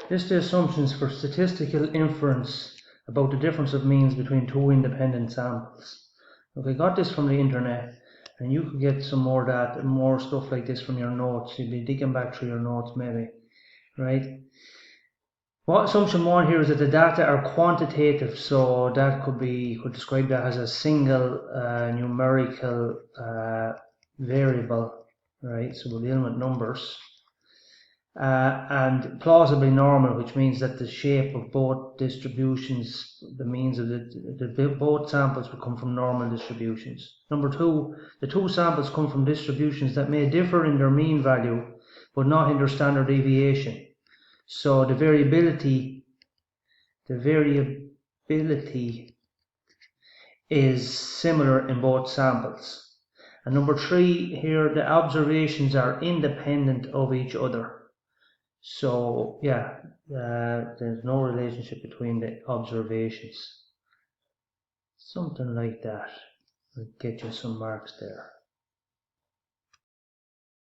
List the assumptions for statistical inference about the difference of means between two independent samples. Okay, got this from the internet, and you could get some more data, more stuff like this from your notes. You'd be digging back through your notes maybe, right? What assumption one here is that the data are quantitative, so that could be, you could describe that as a single numerical variable, right? So we're dealing with numbers. And plausibly normal, which means that the shape of both distributions, the means of both samples will come from normal distributions. Number two, the two samples come from distributions that may differ in their mean value, but not in their standard deviation. So the variability is similar in both samples. And number three here, the observations are independent of each other. So yeah, there's no relationship between the observations. Something like that. I'll get you some marks there.